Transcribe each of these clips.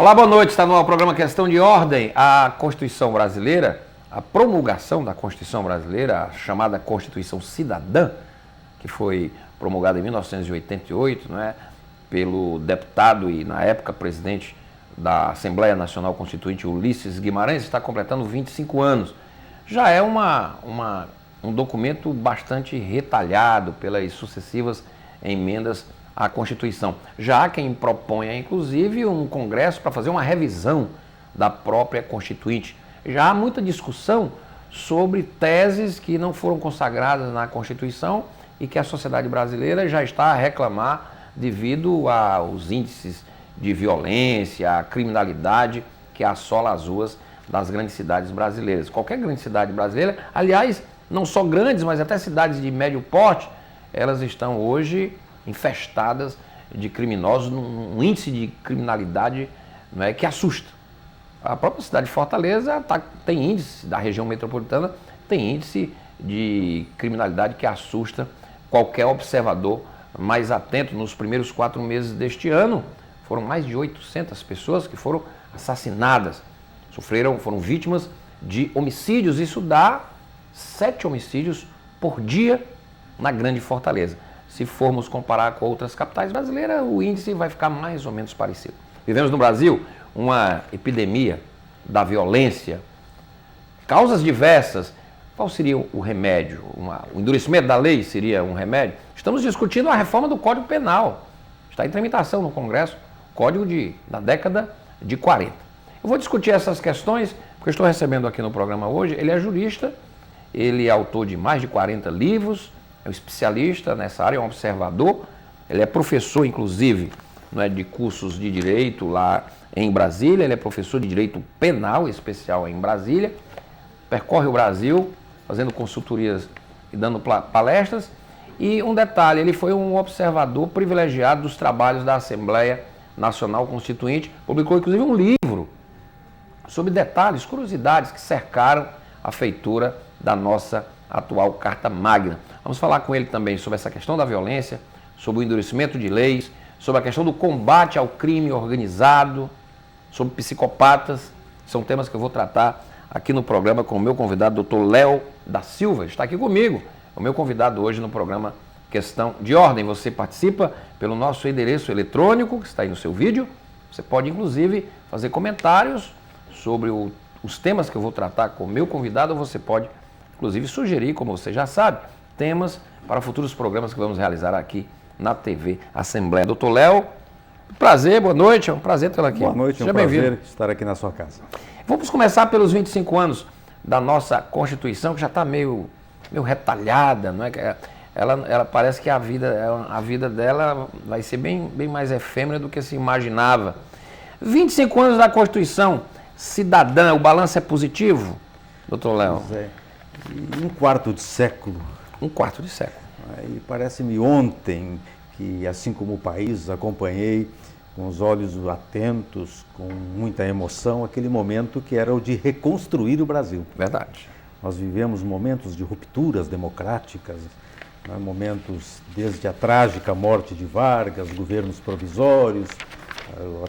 Olá, boa noite. Está no ar o programa Questão de Ordem. A Constituição Brasileira, a promulgação da Constituição Brasileira, a chamada Constituição Cidadã, que foi promulgada em 1988, pelo deputado e, na época, presidente da Assembleia Nacional Constituinte, Ulisses Guimarães, está completando 25 anos. Já é um documento bastante retalhado pelas sucessivas emendas à Constituição. Já há quem proponha, inclusive, um congresso para fazer uma revisão da própria Constituinte. Já há muita discussão sobre teses que não foram consagradas na Constituição e que a sociedade brasileira já está a reclamar devido aos índices de violência, a criminalidade que assola as ruas das grandes cidades brasileiras. Qualquer grande cidade brasileira, aliás, não só grandes, mas até cidades de médio porte, elas estão hoje infestadas de criminosos, num índice de criminalidade que assusta. A própria cidade de Fortaleza tem índice, da região metropolitana, tem índice de criminalidade que assusta qualquer observador mais atento. Nos primeiros 4 meses deste ano, foram mais de 800 pessoas que foram assassinadas, foram vítimas de homicídios. Isso dá 7 homicídios por dia na Grande Fortaleza. Se formos comparar com outras capitais brasileiras, o índice vai ficar mais ou menos parecido. Vivemos no Brasil uma epidemia da violência, causas diversas. Qual seria o remédio? O endurecimento da lei seria um remédio? Estamos discutindo a reforma do Código Penal. Está em tramitação no Congresso, Código da década de 40. Eu vou discutir essas questões, porque eu estou recebendo aqui no programa hoje. Ele é jurista, ele é autor de mais de 40 livros, é um especialista nessa área, é um observador, ele é professor, inclusive, de cursos de direito lá em Brasília, ele é professor de direito penal especial em Brasília, percorre o Brasil fazendo consultorias e dando palestras. E um detalhe, ele foi um observador privilegiado dos trabalhos da Assembleia Nacional Constituinte, publicou inclusive um livro sobre detalhes, curiosidades que cercaram a feitura da nossa atual Carta Magna. Vamos falar com ele também sobre essa questão da violência, sobre o endurecimento de leis, sobre a questão do combate ao crime organizado, sobre psicopatas. São temas que eu vou tratar aqui no programa com o meu convidado, Dr. Léo da Silva. Está aqui comigo, o meu convidado hoje no programa Questão de Ordem. Você participa pelo nosso endereço eletrônico, que está aí no seu vídeo. Você pode, inclusive, fazer comentários sobre os temas que eu vou tratar com o meu convidado. Você pode, inclusive, sugerir, como você já sabe, temas para futuros programas que vamos realizar aqui na TV Assembleia. Doutor Léo, prazer, boa noite, é um prazer tê-lo aqui. Boa noite, é um prazer estar aqui na sua casa. Vamos começar pelos 25 anos da nossa Constituição, que já está meio retalhada, não é? Ela parece que a vida dela vai ser bem mais efêmera do que se imaginava. 25 anos da Constituição Cidadã, o balanço é positivo, doutor Léo? Pois é. Um quarto de século. Um quarto de século. E parece-me ontem que, assim como o país, acompanhei com os olhos atentos, com muita emoção, aquele momento que era o de reconstruir o Brasil. Verdade. Nós vivemos momentos de rupturas democráticas, momentos desde a trágica morte de Vargas, governos provisórios,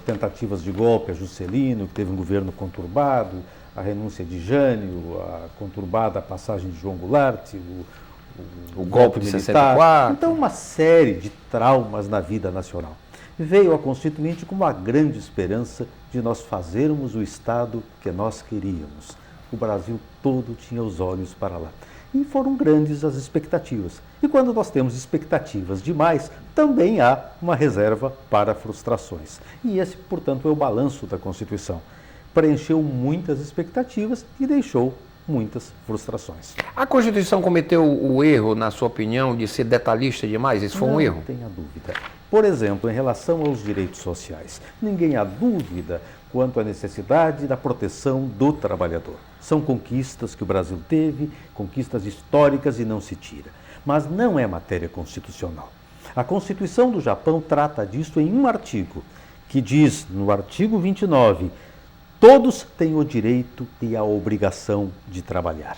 tentativas de golpe a Juscelino, que teve um governo conturbado, a renúncia de Jânio, a conturbada passagem de João Goulart, o golpe de militar. 64. Então, uma série de traumas na vida nacional. Veio a Constituinte com uma grande esperança de nós fazermos o Estado que nós queríamos. O Brasil todo tinha os olhos para lá. E foram grandes as expectativas. E quando nós temos expectativas demais, também há uma reserva para frustrações. E esse, portanto, é o balanço da Constituição. Preencheu muitas expectativas e deixou muitas frustrações. A Constituição cometeu o erro, na sua opinião, de ser detalhista demais? Isso foi um erro? Não tenha dúvida. Por exemplo, em relação aos direitos sociais, ninguém há dúvida quanto à necessidade da proteção do trabalhador. São conquistas que o Brasil teve, conquistas históricas e não se tira. Mas não é matéria constitucional. A Constituição do Japão trata disso em um artigo, que diz, no artigo 29, todos têm o direito e a obrigação de trabalhar.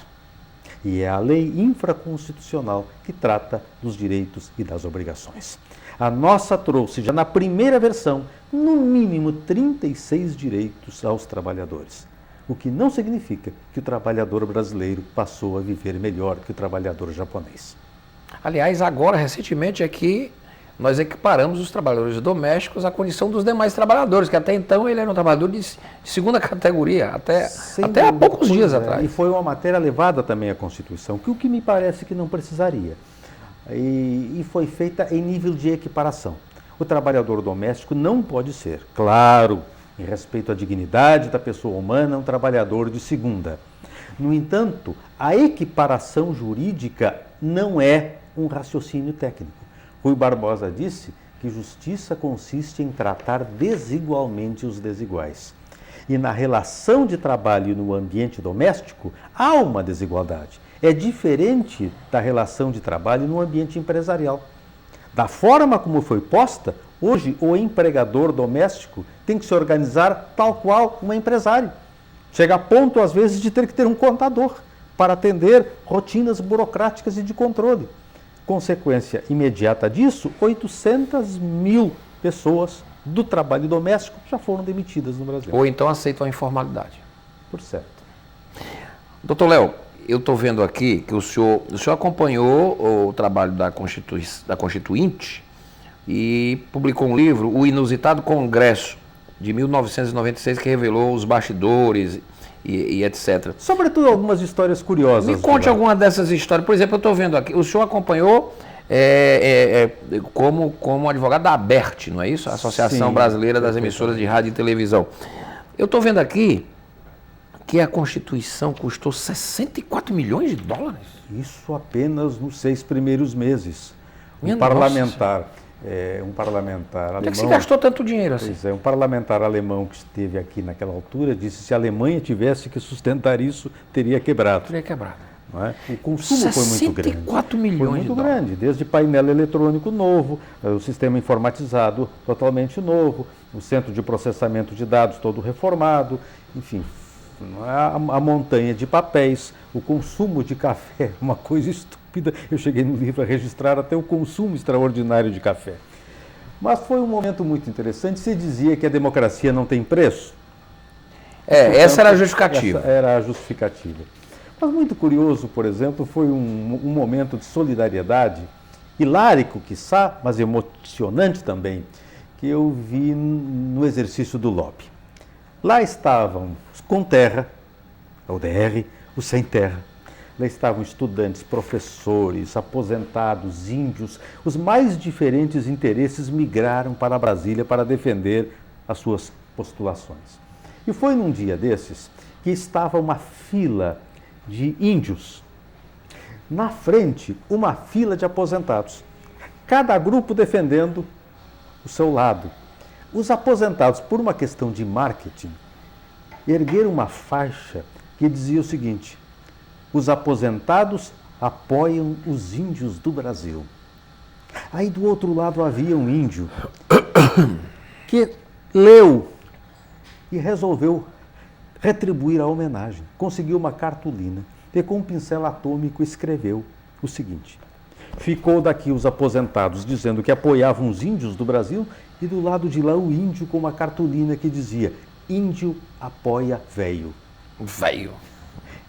E é a lei infraconstitucional que trata dos direitos e das obrigações. A nossa trouxe, já na primeira versão, no mínimo 36 direitos aos trabalhadores. O que não significa que o trabalhador brasileiro passou a viver melhor que o trabalhador japonês. Aliás, agora, recentemente, aqui, nós equiparamos os trabalhadores domésticos à condição dos demais trabalhadores, que até então ele era um trabalhador de segunda categoria, até há poucos dias atrás. E foi uma matéria levada também à Constituição, que o que me parece que não precisaria. E foi feita em nível de equiparação. O trabalhador doméstico não pode ser, claro, em respeito à dignidade da pessoa humana, um trabalhador de segunda. No entanto, a equiparação jurídica não é um raciocínio técnico. Rui Barbosa disse que justiça consiste em tratar desigualmente os desiguais. E na relação de trabalho no ambiente doméstico, há uma desigualdade. É diferente da relação de trabalho no ambiente empresarial. Da forma como foi posta, hoje o empregador doméstico tem que se organizar tal qual um empresário. Chega a ponto, às vezes, de ter que ter um contador para atender rotinas burocráticas e de controle. Consequência imediata disso, 800 mil pessoas do trabalho doméstico já foram demitidas no Brasil. Ou então aceitam a informalidade. Por certo. Doutor Léo, eu estou vendo aqui que o senhor acompanhou o trabalho da Constituinte e publicou um livro, O Inusitado Congresso, de 1996, que revelou os bastidores e etc. Sobretudo algumas histórias curiosas. Me conte alguma dessas histórias. Por exemplo, eu estou vendo aqui, o senhor acompanhou como advogado da ABERT, não é isso? A Associação Brasileira das Emissoras de Rádio e Televisão. Eu estou vendo aqui que a Constituição custou 64 milhões de dólares. Isso apenas nos 6 primeiros meses. Um parlamentar alemão... Por que se gastou tanto dinheiro assim? Pois é, um parlamentar alemão que esteve aqui naquela altura disse que se a Alemanha tivesse que sustentar isso, teria quebrado. Teria quebrado. Não é? O consumo foi muito grande. 64 milhões foi muito grande, desde painel eletrônico novo, o sistema informatizado totalmente novo, o centro de processamento de dados todo reformado, enfim, a montanha de papéis, o consumo de café, uma coisa estúpida. Eu cheguei no livro a registrar até o consumo extraordinário de café. Mas foi um momento muito interessante. Se dizia que a democracia não tem preço. Portanto, essa era a justificativa. Essa era a justificativa. Mas muito curioso, por exemplo, foi um momento de solidariedade, hilárico, quiçá, mas emocionante também, que eu vi no exercício do lobby. Lá estavam os com terra, o DR, os sem terra. Lá estavam estudantes, professores, aposentados, índios. Os mais diferentes interesses migraram para Brasília para defender as suas postulações. E foi num dia desses que estava uma fila de índios. Na frente, uma fila de aposentados. Cada grupo defendendo o seu lado. Os aposentados, por uma questão de marketing, ergueram uma faixa que dizia o seguinte: os aposentados apoiam os índios do Brasil. Aí do outro lado havia um índio que leu e resolveu retribuir a homenagem. Conseguiu uma cartolina e com um pincel atômico escreveu o seguinte: ficou daqui os aposentados dizendo que apoiavam os índios do Brasil e do lado de lá o índio com uma cartolina que dizia: índio apoia véio. Véio.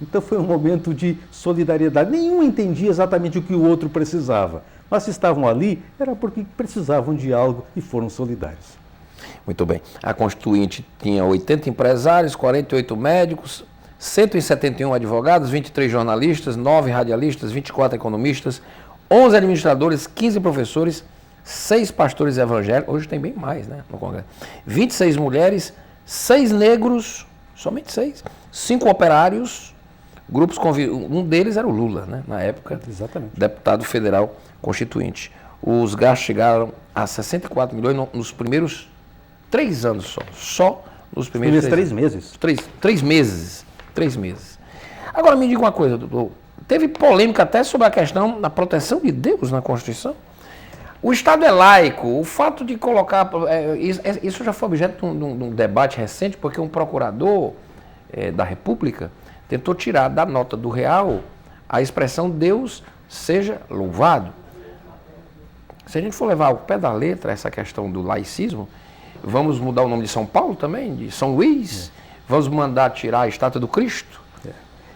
Então foi um momento de solidariedade. Nenhum entendia exatamente o que o outro precisava, mas se estavam ali era porque precisavam de algo e foram solidários. Muito bem. A Constituinte tinha 80 empresários, 48 médicos, 171 advogados, 23 jornalistas, 9 radialistas, 24 economistas, 11 administradores, 15 professores, 6 pastores evangélicos, hoje tem bem mais, né, no Congresso, 26 mulheres, 6 negros, somente 6, 5 operários, grupos um deles era o Lula, né, na época, exatamente, deputado federal constituinte. Os gastos chegaram a 64 milhões nos primeiros 3 anos só nos primeiros 3 meses. 3 meses. 3 meses. Agora me diga uma coisa, doutor. Teve polêmica até sobre a questão da proteção de Deus na Constituição. O Estado é laico. O fato de colocar... isso já foi objeto de um debate recente, porque um procurador da República tentou tirar da nota do real a expressão Deus seja louvado. Se a gente for levar ao pé da letra essa questão do laicismo, vamos mudar o nome de São Paulo também, de São Luís, vamos mandar tirar a estátua do Cristo.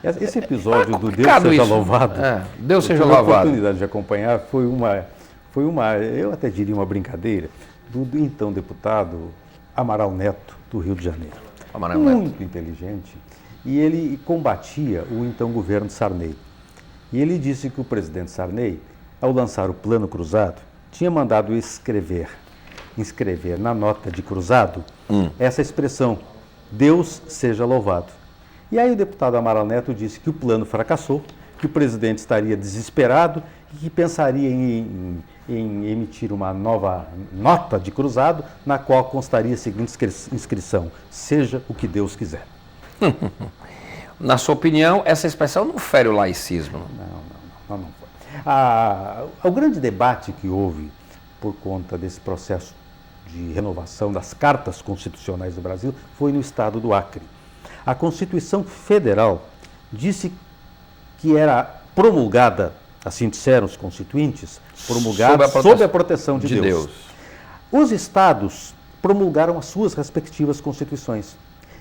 Esse episódio do Deus seja louvado, Deus seja louvado. A louvado. oportunidade de acompanhar foi uma, eu até diria uma brincadeira, do então deputado Amaral Neto, do Rio de Janeiro. Muito inteligente. E ele combatia o então governo Sarney. E ele disse que o presidente Sarney, ao lançar o Plano Cruzado, tinha mandado inscrever na nota de cruzado essa expressão, Deus seja louvado. E aí o deputado Amaral Neto disse que o plano fracassou, que o presidente estaria desesperado e que pensaria em emitir uma nova nota de cruzado, na qual constaria a seguinte inscrição, seja o que Deus quiser. Na sua opinião, essa expressão não fere o laicismo? Não foi. O grande debate que houve por conta desse processo de renovação das cartas constitucionais do Brasil foi no estado do Acre. A Constituição Federal disse que era promulgada, assim disseram os constituintes, promulgada sob a proteção de Deus. Os estados promulgaram as suas respectivas constituições.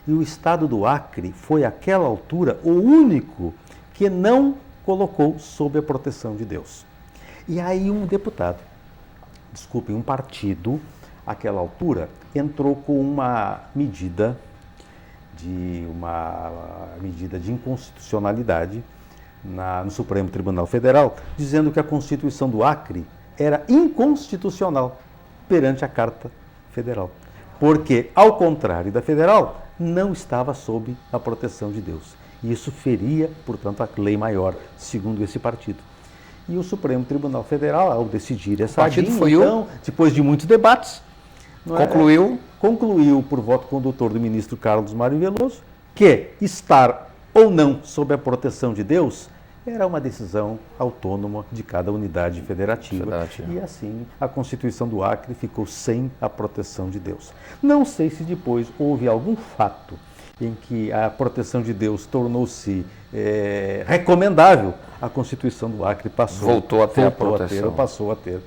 E o estado do Acre foi, àquela altura, o único que não colocou sob a proteção de Deus. E aí um partido, àquela altura, entrou com uma medida de inconstitucionalidade no Supremo Tribunal Federal, dizendo que a Constituição do Acre era inconstitucional perante a Carta Federal. Porque, ao contrário da Federal, não estava sob a proteção de Deus. E isso feria, portanto, a lei maior, segundo esse partido. E o Supremo Tribunal Federal, ao decidir essa então, depois de muitos debates, concluiu por voto condutor do ministro Carlos Mário Veloso que estar ou não sob a proteção de Deus era uma decisão autônoma de cada unidade federativa. E assim a Constituição do Acre ficou sem a proteção de Deus. Não sei se depois houve algum fato em que a proteção de Deus tornou-se recomendável, a Constituição do Acre passou a ter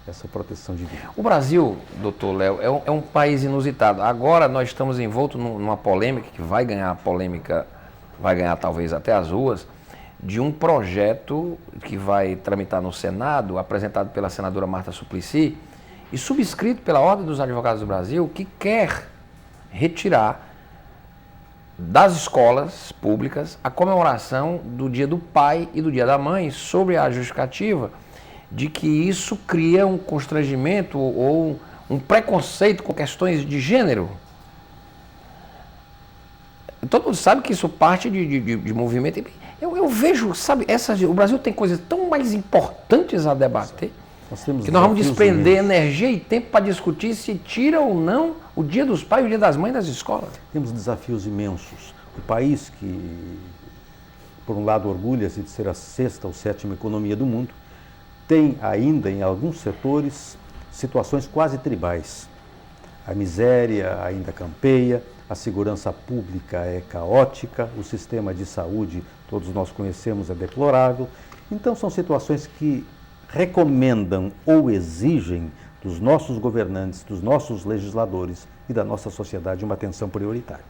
essa proteção de Deus. O Brasil, doutor Léo, é um país inusitado. Agora nós estamos envoltos numa polêmica que vai ganhar talvez até as ruas, de um projeto que vai tramitar no Senado, apresentado pela senadora Marta Suplicy e subscrito pela Ordem dos Advogados do Brasil, que quer retirar das escolas públicas a comemoração do Dia do Pai e do Dia da Mãe, sob a justificativa de que isso cria um constrangimento ou um preconceito com questões de gênero. Todo mundo sabe que isso parte de movimento. Eu vejo, sabe, o Brasil tem coisas tão mais importantes a debater, que nós vamos desprender energia e tempo para discutir se tira ou não o Dia dos Pais e o Dia das Mães das escolas. Temos desafios imensos. O país que, por um lado, orgulha-se de ser a 6ª ou 7ª economia do mundo, tem ainda, em alguns setores, situações quase tribais. A miséria ainda campeia, a segurança pública é caótica, o sistema de saúde, todos nós conhecemos, é deplorável. Então, são situações que recomendam ou exigem dos nossos governantes, dos nossos legisladores e da nossa sociedade uma atenção prioritária.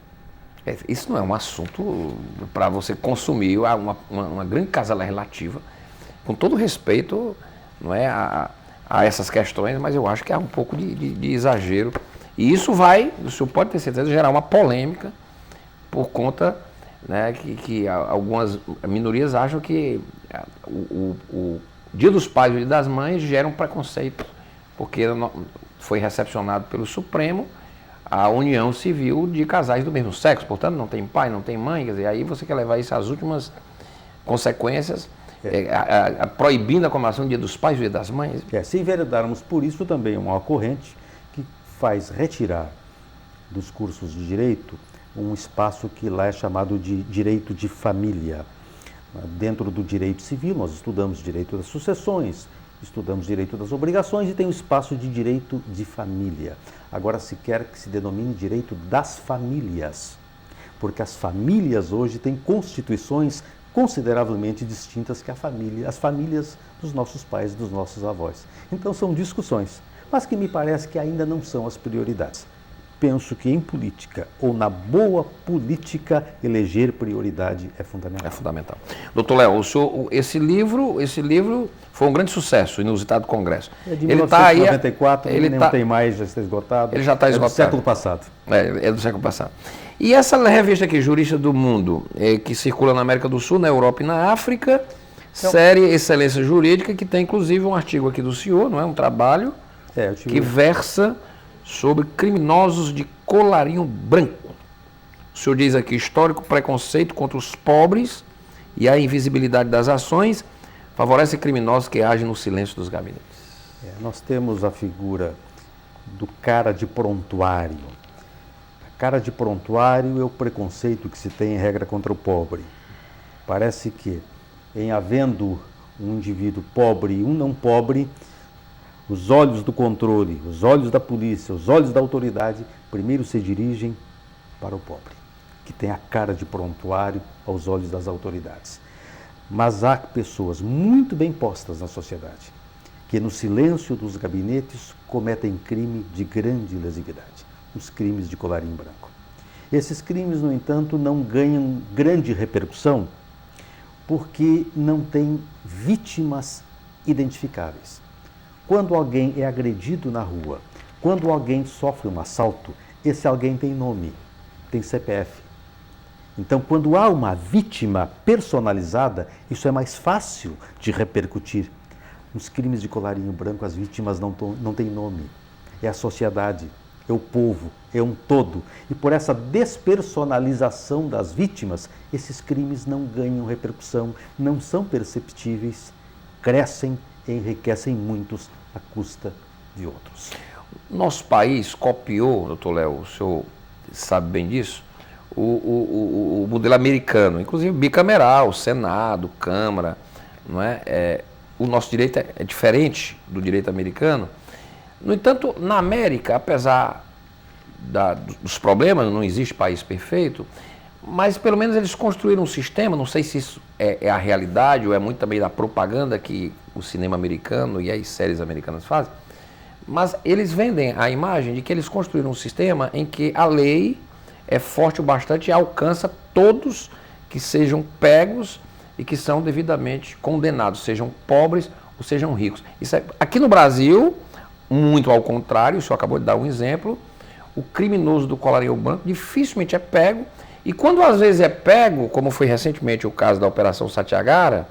Isso não é um assunto para você consumir uma grande casa relativa, com todo respeito, não é, a essas questões, mas eu acho que há um pouco de exagero. E isso vai, o senhor pode ter certeza, gerar uma polêmica por conta, né, que algumas minorias acham que o Dia dos Pais e o Dia das Mães gera um preconceito, porque foi recepcionado pelo Supremo a união civil de casais do mesmo sexo, portanto não tem pai, não tem mãe, quer dizer, aí você quer levar isso às últimas consequências, proibindo a comemoração do Dia dos Pais e do Dia das Mães. Se enveredarmos por isso, também é uma corrente que faz retirar dos cursos de direito um espaço que lá é chamado de direito de família. Dentro do direito civil, nós estudamos direito das sucessões, estudamos direito das obrigações e tem um espaço de direito de família. Agora se quer que se denomine direito das famílias, porque as famílias hoje têm constituições consideravelmente distintas que as famílias dos nossos pais, dos nossos avós. Então são discussões, mas que me parece que ainda não são as prioridades. Penso que em política, ou na boa política, eleger prioridade é fundamental. É fundamental. Doutor Léo, esse livro foi um grande sucesso, Inusitado Congresso. É de 1994, ele não tem mais, já está esgotado. Ele já está esgotado. É do século passado. É do século passado. E essa revista aqui, Jurista do Mundo, que circula na América do Sul, na Europa e na África, série Excelência Jurídica, que tem inclusive um artigo aqui do senhor, não é? Um trabalho que versa sobre criminosos de colarinho branco. O senhor diz aqui, histórico preconceito contra os pobres e a invisibilidade das ações favorece criminosos que agem no silêncio dos gabinetes. Nós temos a figura do cara de prontuário. A cara de prontuário é o preconceito que se tem em regra contra o pobre. Parece que, em havendo um indivíduo pobre e um não pobre, os olhos do controle, os olhos da polícia, os olhos da autoridade, primeiro se dirigem para o pobre, que tem a cara de prontuário aos olhos das autoridades. Mas há pessoas muito bem postas na sociedade, que no silêncio dos gabinetes cometem crime de grande lesividade, os crimes de colarinho branco. Esses crimes, no entanto, não ganham grande repercussão porque não têm vítimas identificáveis. Quando alguém é agredido na rua, quando alguém sofre um assalto, esse alguém tem nome, tem CPF. Então, quando há uma vítima personalizada, isso é mais fácil de repercutir. Nos crimes de colarinho branco, as vítimas não têm nome. É a sociedade, é o povo, é um todo. E por essa despersonalização das vítimas, esses crimes não ganham repercussão, não são perceptíveis, crescem e enriquecem muitos à custa de outros. Nosso país copiou, doutor Léo, o senhor sabe bem disso, o modelo americano, inclusive bicameral, Senado, Câmara, não é? O nosso direito é diferente do direito americano. No entanto, na América, apesar dos problemas, não existe país perfeito, mas pelo menos eles construíram um sistema, não sei se isso é a realidade ou é muito também da propaganda que o cinema americano e as séries americanas fazem, mas eles vendem a imagem de que eles construíram um sistema em que a lei é forte o bastante e alcança todos que sejam pegos e que são devidamente condenados, sejam pobres ou sejam ricos. Aqui no Brasil, muito ao contrário, o senhor acabou de dar um exemplo, o criminoso do colarinho branco dificilmente é pego, e quando às vezes é pego, como foi recentemente o caso da Operação Satyagrah,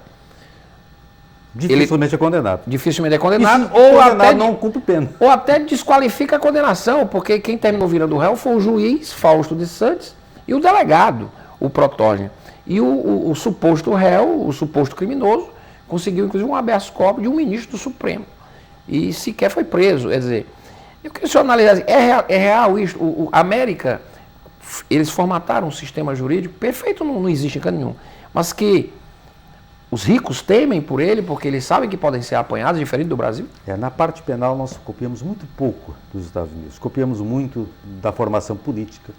dificilmente é condenado. Dificilmente é condenado, não cumpre pena. Ou até desqualifica a condenação, porque quem terminou virando réu foi o juiz, Fausto de Santos, e o delegado, o Protógeno. E o suposto réu, o suposto criminoso, conseguiu inclusive um habeas corpus de um ministro do Supremo. E sequer foi preso. Quer dizer, eu queria que o senhor analisasse, é real isso? A América, eles formataram um sistema jurídico, perfeito não existe em canto nenhum, mas que os ricos temem por ele porque eles sabem que podem ser apanhados, diferente do Brasil? Na parte penal nós copiamos muito pouco dos Estados Unidos, copiamos muito da formação política,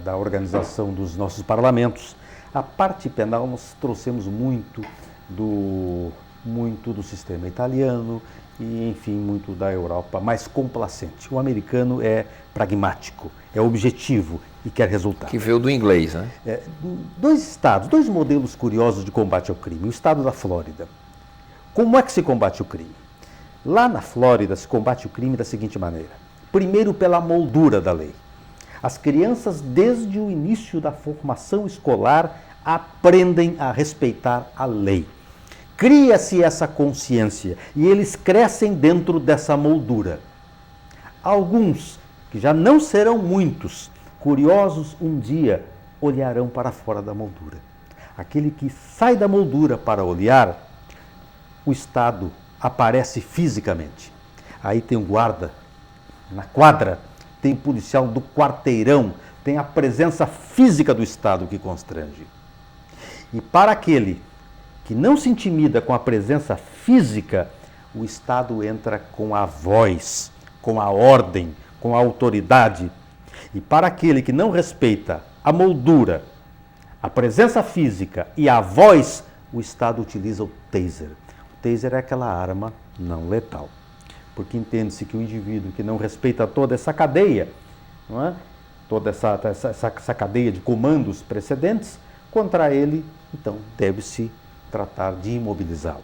da organização dos nossos parlamentos. A parte penal nós trouxemos muito do sistema italiano e, enfim, muito da Europa, mais complacente. O americano é pragmático, é objetivo e quer resultado. Que veio do inglês, né? Dois modelos curiosos de combate ao crime. O estado da Flórida. Como é que se combate o crime? Lá na Flórida se combate o crime da seguinte maneira. Primeiro, pela moldura da lei. As crianças, desde o início da formação escolar, aprendem a respeitar a lei. Cria-se essa consciência e eles crescem dentro dessa moldura. Alguns, que já não serão muitos, curiosos um dia olharão para fora da moldura. Aquele que sai da moldura para olhar, o Estado aparece fisicamente. Aí tem um guarda na quadra, tem o policial do quarteirão, tem a presença física do Estado que constrange. E para aquele que não se intimida com a presença física, o Estado entra com a voz, com a ordem, com a autoridade. E para aquele que não respeita a moldura, a presença física e a voz, o Estado utiliza o taser. O taser é aquela arma não letal, porque entende-se que o indivíduo que não respeita toda essa cadeia, não é? Toda essa cadeia de comandos precedentes, contra ele, então, deve-se tratar de imobilizá-lo.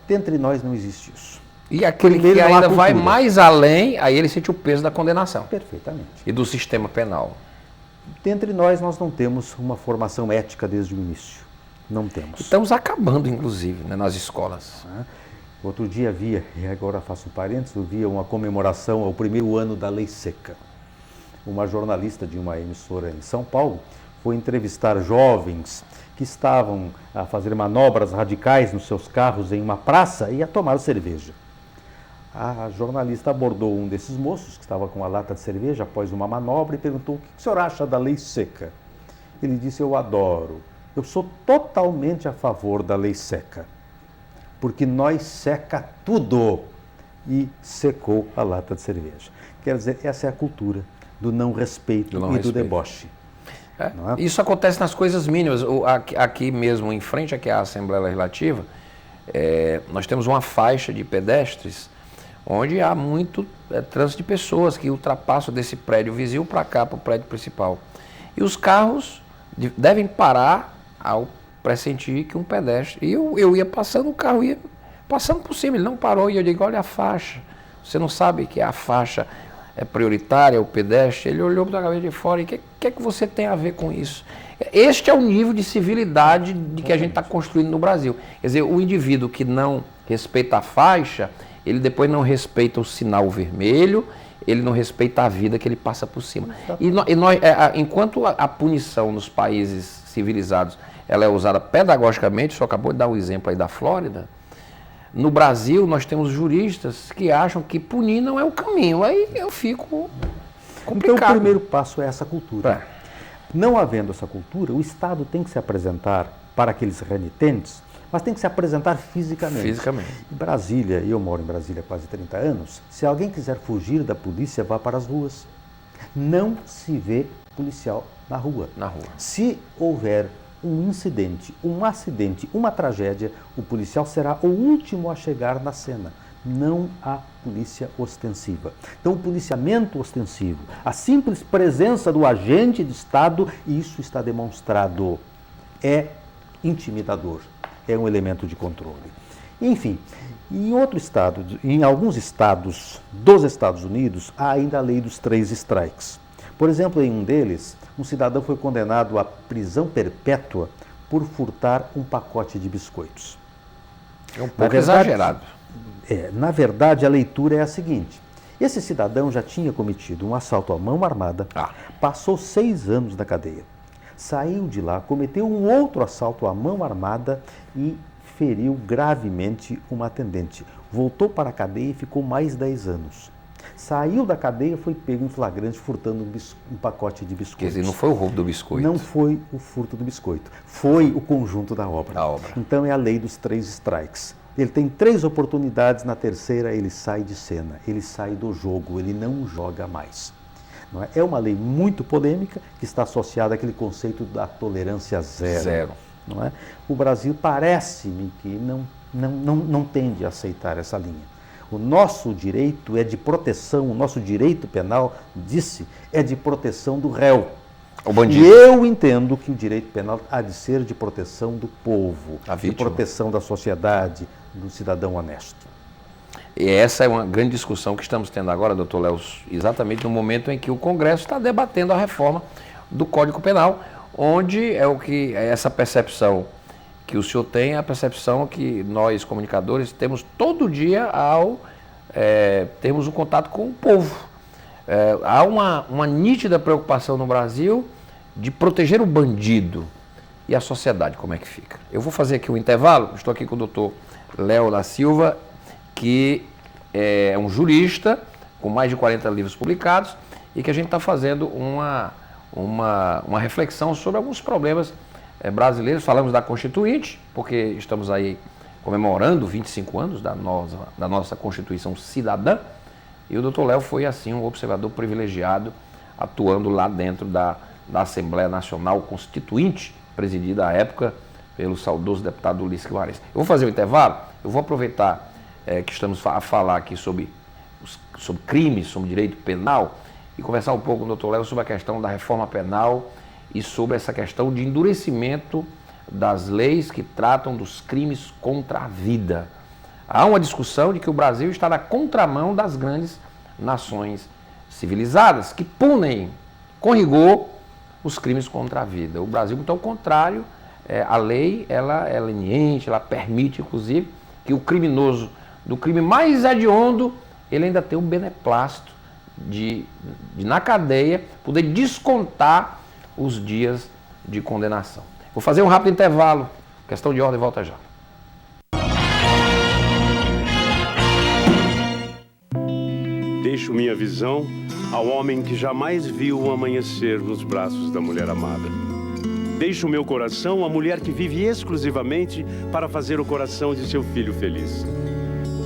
Dentre nós não existe isso. E aquele Primeiro, que não há ainda vai cultura. mais além, aí ele sente o peso da condenação Perfeitamente. e do sistema penal. Dentre nós não temos uma formação ética desde o início. Não temos. Estamos acabando, inclusive, né, nas escolas. Outro dia havia, e agora faço um parênteses, eu via uma comemoração ao primeiro ano da Lei Seca. Uma jornalista de uma emissora em São Paulo foi entrevistar jovens que estavam a fazer manobras radicais nos seus carros em uma praça e a tomar cerveja. A jornalista abordou um desses moços que estava com uma lata de cerveja após uma manobra e perguntou: o que o senhor acha da Lei Seca? Ele disse: eu adoro, eu sou totalmente a favor da Lei Seca, porque nós seca tudo. E secou a lata de cerveja. Quer dizer, essa é a cultura do não respeito do deboche. Não é? Isso acontece nas coisas mínimas. Aqui mesmo, em frente aqui à Assembleia Legislativa, nós temos uma faixa de pedestres onde há muito trânsito de pessoas que ultrapassam desse prédio vizinho para cá, para o prédio principal. E os carros devem parar ao pressentir que um pedestre... E eu ia passando, o carro ia passando por cima, ele não parou. E eu digo: olha a faixa, você não sabe que a faixa é prioritária, o pedestre? Ele olhou para a cabeça de fora: e o que é que você tem a ver com isso? Este é o nível de civilidade de que a gente está construindo no Brasil. Quer dizer, o indivíduo que não respeita a faixa, ele depois não respeita o sinal vermelho, ele não respeita a vida que ele passa por cima. Enquanto a punição nos países civilizados ela é usada pedagogicamente, só acabou de dar um exemplo aí da Flórida, no Brasil nós temos juristas que acham que punir não é o caminho. Aí eu fico complicado. Então o primeiro passo é essa cultura. Não havendo essa cultura, o Estado tem que se apresentar para aqueles renitentes, mas tem que se apresentar fisicamente. Em Brasília, e eu moro em Brasília há quase 30 anos, se alguém quiser fugir da polícia, vá para as ruas. Não se vê policial na rua. Se houver um incidente, um acidente, uma tragédia, o policial será o último a chegar na cena. Não há polícia ostensiva. Então, o policiamento ostensivo, a simples presença do agente de Estado, isso está demonstrado, é intimidador, é um elemento de controle. Enfim, em alguns estados dos Estados Unidos, há ainda a lei dos 3 strikes. Por exemplo, em um deles, um cidadão foi condenado à prisão perpétua por furtar um pacote de biscoitos. É um pouco exagerado. Na verdade, a leitura é a seguinte: esse cidadão já tinha cometido um assalto à mão armada, passou 6 anos na cadeia, saiu de lá, cometeu um outro assalto à mão armada e feriu gravemente uma atendente. Voltou para a cadeia e ficou mais 10 anos. Saiu da cadeia, foi pego em flagrante furtando um pacote de biscoitos. Quer dizer, não foi o roubo do biscoito. Não foi o furto do biscoito, foi o conjunto da obra. Então é a lei dos 3 strikes. Ele tem 3 oportunidades, na terceira ele sai de cena, ele sai do jogo, ele não joga mais. Não é? É uma lei muito polêmica que está associada àquele conceito da tolerância zero. Não é? O Brasil parece-me que não tende a aceitar essa linha. O nosso direito é de proteção, o nosso direito penal, é de proteção do réu. O bandido. E eu entendo que o direito penal há de ser de proteção do povo, de proteção da sociedade, do cidadão honesto. E essa é uma grande discussão que estamos tendo agora, doutor Léo, exatamente no momento em que o Congresso está debatendo a reforma do Código Penal, onde essa percepção que o senhor tem, a percepção que nós, comunicadores, temos todo dia ao termos um contato com o povo. Há uma nítida preocupação no Brasil de proteger o bandido. E a sociedade, como é que fica? Eu vou fazer aqui um intervalo, estou aqui com o doutor Léo da Silva, que é um jurista com mais de 40 livros publicados e que a gente está fazendo uma reflexão sobre alguns problemas brasileiros. Falamos da Constituinte, porque estamos aí comemorando 25 anos da nossa Constituição Cidadã, e o doutor Léo foi, assim, um observador privilegiado, atuando lá dentro da da Assembleia Nacional Constituinte, presidida à época pelo saudoso deputado Ulisses Guimarães. Eu vou fazer um intervalo, eu vou aproveitar que estamos a falar aqui sobre crimes, sobre direito penal, e conversar um pouco com o Dr. Léo sobre a questão da reforma penal e sobre essa questão de endurecimento das leis que tratam dos crimes contra a vida. Há uma discussão de que o Brasil está na contramão das grandes nações civilizadas, que punem com rigor os crimes contra a vida. O Brasil, muito ao contrário, a lei ela é leniente, ela permite, inclusive, que o criminoso do crime mais hediondo, ele ainda tem o beneplácito de na cadeia, poder descontar os dias de condenação. Vou fazer um rápido intervalo. Questão de ordem, volta já. Deixo minha visão ao homem que jamais viu o amanhecer nos braços da mulher amada. Deixo meu coração à mulher que vive exclusivamente para fazer o coração de seu filho feliz.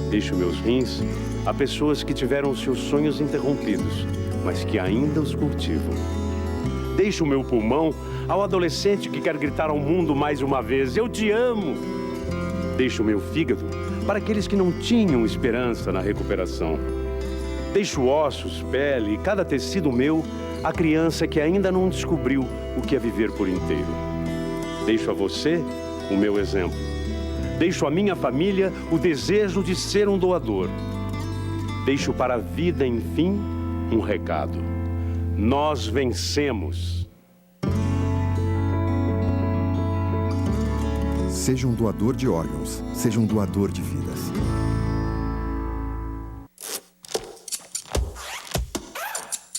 Deixo meus rins a pessoas que tiveram seus sonhos interrompidos, mas que ainda os cultivam. Deixo meu pulmão ao adolescente que quer gritar ao mundo mais uma vez: eu te amo! Deixo meu fígado para aqueles que não tinham esperança na recuperação. Deixo ossos, pele e cada tecido meu à criança que ainda não descobriu o que é viver por inteiro. Deixo a você o meu exemplo. Deixo à minha família o desejo de ser um doador. Deixo para a vida, enfim, um recado. Nós vencemos. Seja um doador de órgãos, seja um doador de vidas.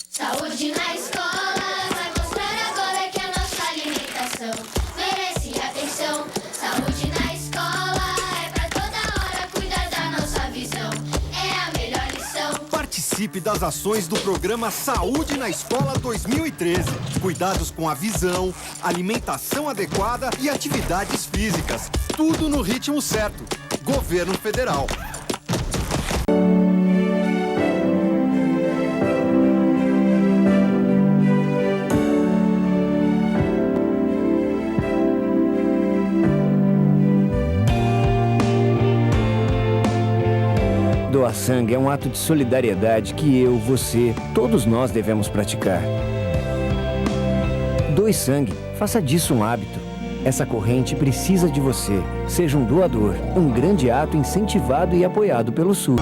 Saúde na escola vai mostrar agora que a nossa alimentação merece atenção. Saúde na escola é pra toda hora cuidar da nossa visão. É a melhor lição. Participe das ações do programa Saúde na Escola 2013. Cuidados com a visão, alimentação adequada e atividades físicas. Tudo no ritmo certo. Governo Federal. Doar sangue é um ato de solidariedade que eu, você, todos nós devemos praticar. Doe sangue, faça disso um hábito. Essa corrente precisa de você. Seja um doador, um grande ato incentivado e apoiado pelo SUS.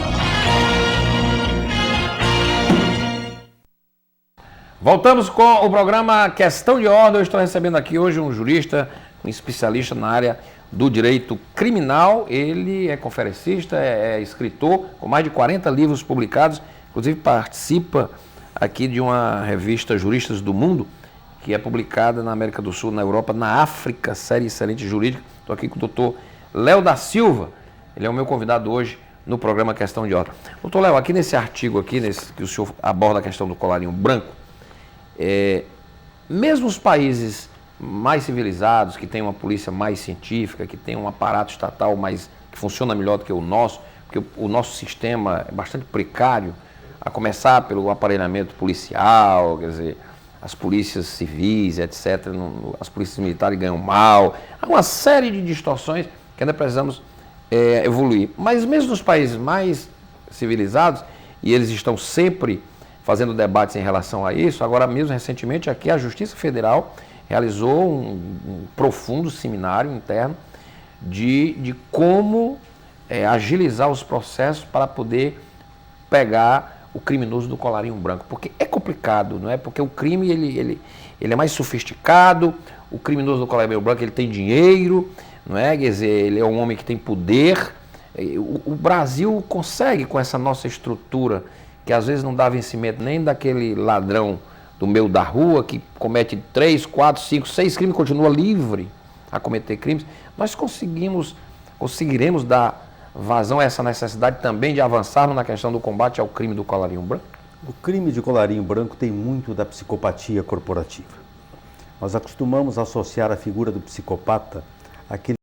Voltamos com o programa Questão de Ordem. Eu estou recebendo aqui hoje um jurista, um especialista na área do direito criminal. Ele é conferencista, é escritor, com mais de 40 livros publicados, inclusive participa aqui de uma revista Juristas do Mundo, que é publicada na América do Sul, na Europa, na África, série excelente jurídica. Estou aqui com o doutor Léo da Silva, ele é o meu convidado hoje no programa Questão de Ordem. Doutor Léo, aqui nesse artigo aqui, que o senhor aborda a questão do colarinho branco, mesmo os países mais civilizados, que têm uma polícia mais científica, que tem um aparato estatal que funciona melhor do que o nosso, porque o nosso sistema é bastante precário, a começar pelo aparelhamento policial, quer dizer, as polícias civis, etc., as polícias militares ganham mal, há uma série de distorções que ainda precisamos evoluir. Mas mesmo nos países mais civilizados, e eles estão sempre fazendo debates em relação a isso, agora mesmo recentemente aqui a Justiça Federal realizou um profundo seminário interno de como agilizar os processos para poder pegar o criminoso do colarinho branco. Porque é complicado, não é? Porque o crime ele é mais sofisticado, o criminoso do colarinho branco ele tem dinheiro, não é? Quer dizer, ele é um homem que tem poder. O Brasil consegue, com essa nossa estrutura, que às vezes não dá vencimento nem daquele ladrão do meio da rua, que comete 3, 4, 5, 6 crimes e continua livre a cometer crimes, nós conseguiremos dar vazão a essa necessidade também de avançarmos na questão do combate ao crime do colarinho branco? O crime de colarinho branco tem muito da psicopatia corporativa. Nós acostumamos associar a figura do psicopata àquele